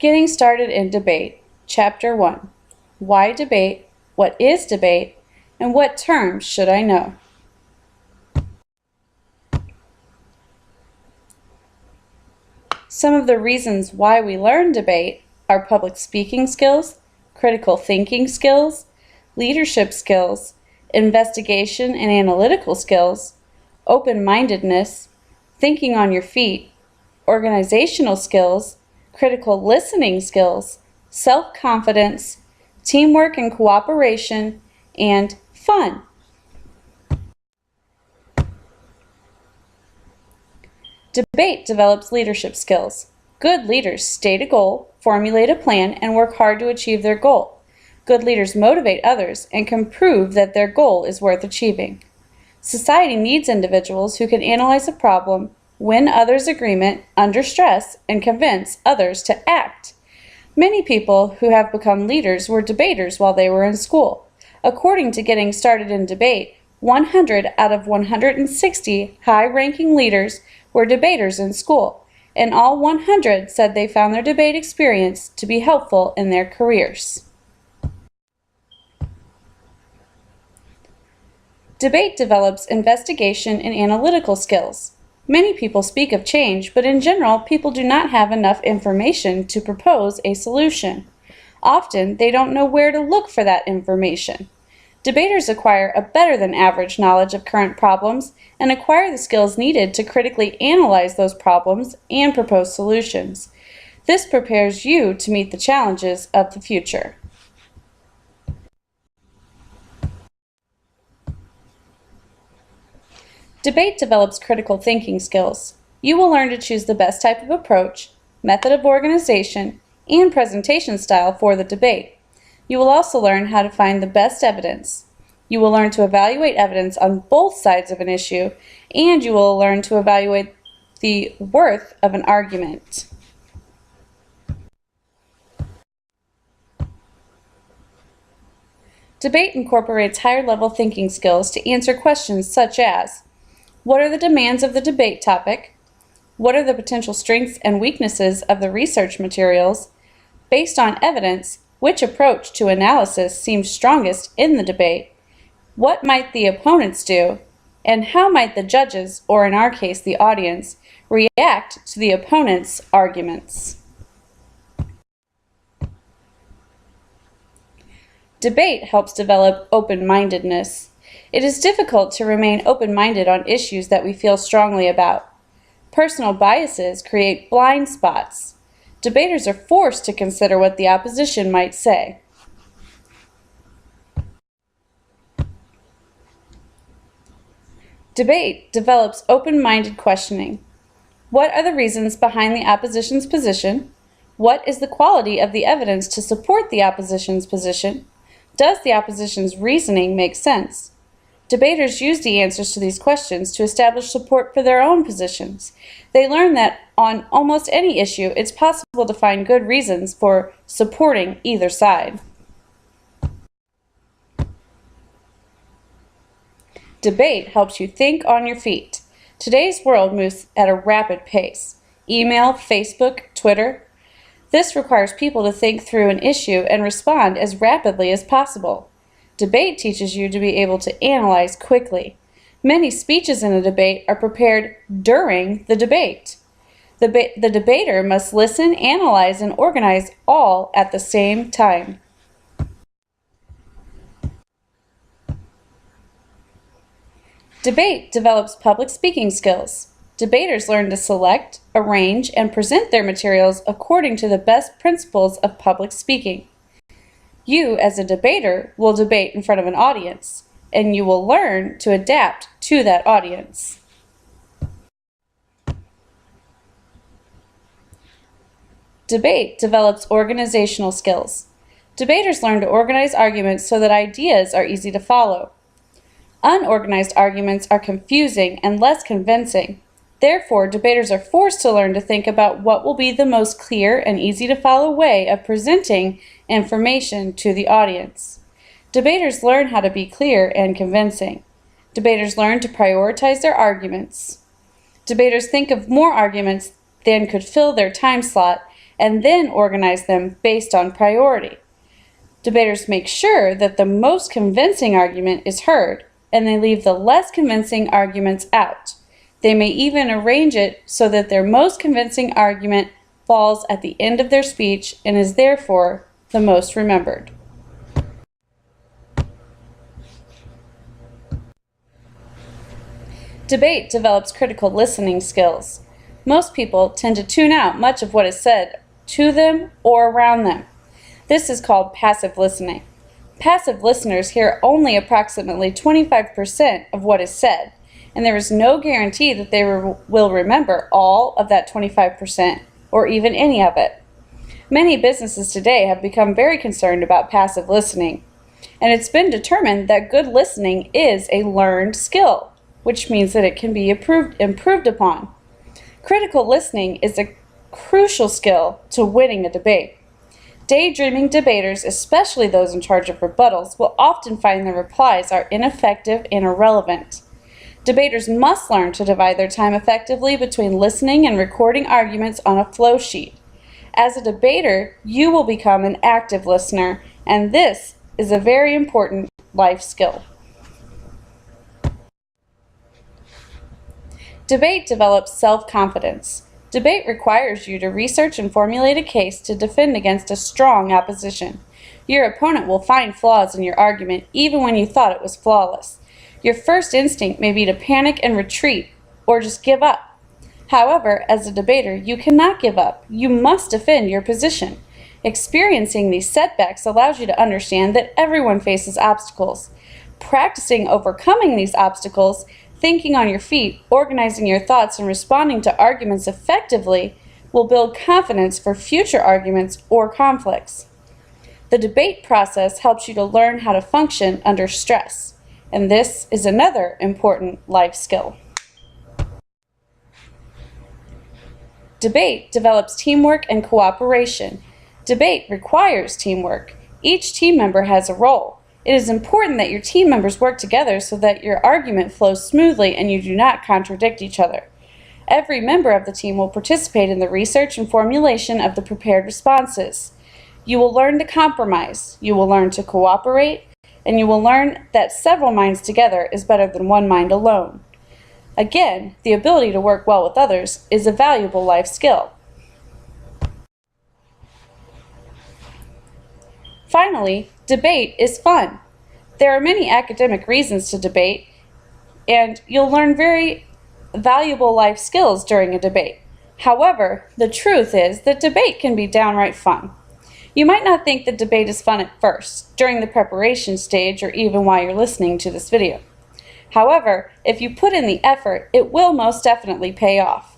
Getting started in debate, Chapter 1. Why debate? What is debate? And what terms should I know? Some of the reasons why we learn debate are public speaking skills, critical thinking skills, leadership skills, investigation and analytical skills, open-mindedness, thinking on your feet, organizational skills, critical listening skills, self-confidence, teamwork and cooperation, and fun. Debate develops leadership skills. Good leaders state a goal, formulate a plan, and work hard to achieve their goal. Good leaders motivate others and can prove that their goal is worth achieving. Society needs individuals who can analyze a problem, win others' agreement under stress, and convince others to act. Many people who have become leaders were debaters while they were in school. According to Getting Started in Debate, 100 out of 160 high-ranking leaders were debaters in school, and all 100 said they found their debate experience to be helpful in their careers. Debate develops investigation and analytical skills. Many people speak of change, but in general, people do not have enough information to propose a solution. Often, they don't know where to look for that information. Debaters acquire a better than average knowledge of current problems and acquire the skills needed to critically analyze those problems and propose solutions. This prepares you to meet the challenges of the future. Debate develops critical thinking skills. You will learn to choose the best type of approach, method of organization, and presentation style for the debate. You will also learn how to find the best evidence. You will learn to evaluate evidence on both sides of an issue, and you will learn to evaluate the worth of an argument. Debate incorporates higher-level thinking skills to answer questions such as: what are the demands of the debate topic? What are the potential strengths and weaknesses of the research materials? Based on evidence, which approach to analysis seems strongest in the debate? What might the opponents do? And how might the judges, or in our case the audience, react to the opponent's arguments? Debate helps develop open-mindedness. It is difficult to remain open-minded on issues that we feel strongly about. Personal biases create blind spots. Debaters are forced to consider what the opposition might say. Debate develops open-minded questioning. What are the reasons behind the opposition's position? What is the quality of the evidence to support the opposition's position? Does the opposition's reasoning make sense? Debaters use the answers to these questions to establish support for their own positions. They learn that on almost any issue, it's possible to find good reasons for supporting either side. Debate helps you think on your feet. Today's world moves at a rapid pace. Email, Facebook, Twitter. This requires people to think through an issue and respond as rapidly as possible. Debate teaches you to be able to analyze quickly. Many speeches in a debate are prepared during the debate. The debater must listen, analyze, and organize all at the same time. Debate develops public speaking skills. Debaters learn to select, arrange, and present their materials according to the best principles of public speaking. You, as a debater, will debate in front of an audience, and you will learn to adapt to that audience. Debate develops organizational skills. Debaters learn to organize arguments so that ideas are easy to follow. Unorganized arguments are confusing and less convincing. Therefore, debaters are forced to learn to think about what will be the most clear and easy to follow way of presenting information to the audience. Debaters learn how to be clear and convincing. Debaters learn to prioritize their arguments. Debaters think of more arguments than could fill their time slot and then organize them based on priority. Debaters make sure that the most convincing argument is heard, and they leave the less convincing arguments out. They may even arrange it so that their most convincing argument falls at the end of their speech and is therefore the most remembered. Debate develops critical listening skills. Most people tend to tune out much of what is said to them or around them. This is called passive listening. Passive listeners hear only approximately 25% of what is said, and there is no guarantee that they will remember all of that 25% or even any of it. Many businesses today have become very concerned about passive listening, and it's been determined that good listening is a learned skill, which means that it can be improved upon. Critical listening is a crucial skill to winning a debate. Daydreaming debaters, especially those in charge of rebuttals, will often find their replies are ineffective and irrelevant. Debaters must learn to divide their time effectively between listening and recording arguments on a flow sheet. As a debater, you will become an active listener, and this is a very important life skill. Debate develops self-confidence. Debate requires you to research and formulate a case to defend against a strong opposition. Your opponent will find flaws in your argument even when you thought it was flawless. Your first instinct may be to panic and retreat, or just give up. However, as a debater, you cannot give up. You must defend your position. Experiencing these setbacks allows you to understand that everyone faces obstacles. Practicing overcoming these obstacles, thinking on your feet, organizing your thoughts, and responding to arguments effectively will build confidence for future arguments or conflicts. The debate process helps you to learn how to function under stress, and this is another important life skill. Debate develops teamwork and cooperation. Debate requires teamwork. Each team member has a role. It is important that your team members work together so that your argument flows smoothly and you do not contradict each other. Every member of the team will participate in the research and formulation of the prepared responses. You will learn to compromise, you will learn to cooperate, and you will learn that several minds together is better than one mind alone. Again, the ability to work well with others is a valuable life skill. Finally, debate is fun. There are many academic reasons to debate, and you'll learn very valuable life skills during a debate. However, the truth is that debate can be downright fun. You might not think that debate is fun at first, during the preparation stage, or even while you're listening to this video. However, if you put in the effort, it will most definitely pay off.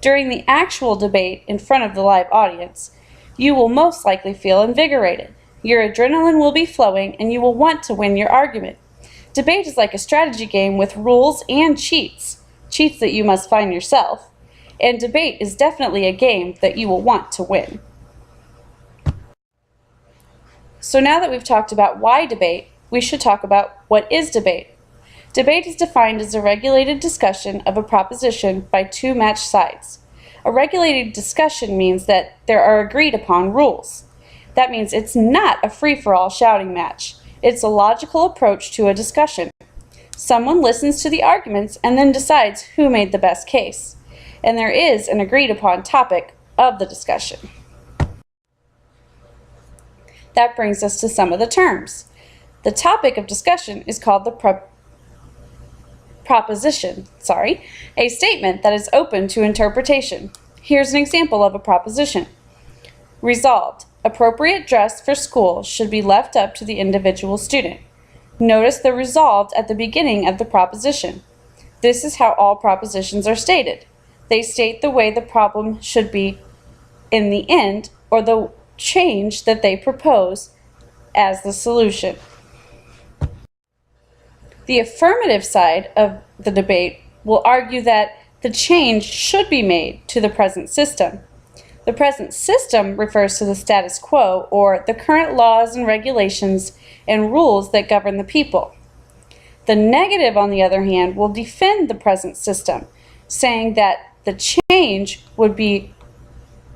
During the actual debate in front of the live audience, you will most likely feel invigorated. Your adrenaline will be flowing and you will want to win your argument. Debate is like a strategy game with rules and cheats that you must find yourself, and debate is definitely a game that you will want to win. So now that we've talked about why debate, we should talk about what is debate. Debate is defined as a regulated discussion of a proposition by two matched sides. A regulated discussion means that there are agreed upon rules. That means it's not a free-for-all shouting match. It's a logical approach to a discussion. Someone listens to the arguments and then decides who made the best case. And there is an agreed-upon topic of the discussion. That brings us to some of the terms. The topic of discussion is called the proposition, a statement that is open to interpretation. Here's an example of a proposition. Resolved. Appropriate dress for school should be left up to the individual student. Notice the resolved at the beginning of the proposition. This is how all propositions are stated. They state the way the problem should be in the end, or the change that they propose as the solution. The affirmative side of the debate will argue that the change should be made to the present system. The present system refers to the status quo, or the current laws and regulations and rules that govern the people. The negative, on the other hand, will defend the present system, saying that the change would be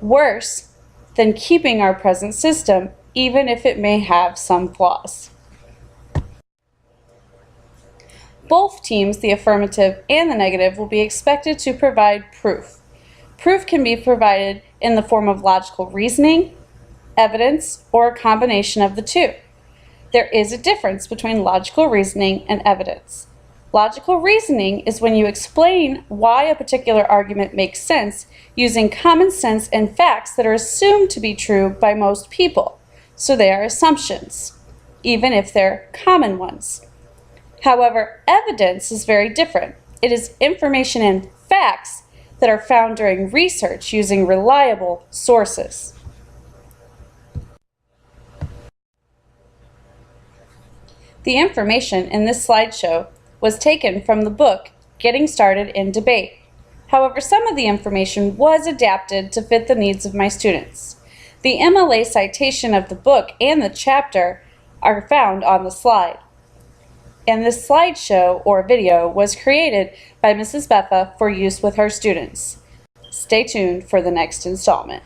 worse than keeping our present system, even if it may have some flaws. Both teams, the affirmative and the negative, will be expected to provide proof. Proof can be provided in the form of logical reasoning, evidence, or a combination of the two. There is a difference between logical reasoning and evidence. Logical reasoning is when you explain why a particular argument makes sense using common sense and facts that are assumed to be true by most people, so they are assumptions, even if they're common ones. However, evidence is very different. It is information and facts that are found during research using reliable sources. The information in this slideshow was taken from the book Getting Started in Debate. However, some of the information was adapted to fit the needs of my students. The MLA citation of the book and the chapter are found on the slide. And this slideshow or video was created by Mrs. Betha for use with her students. Stay tuned for the next installment.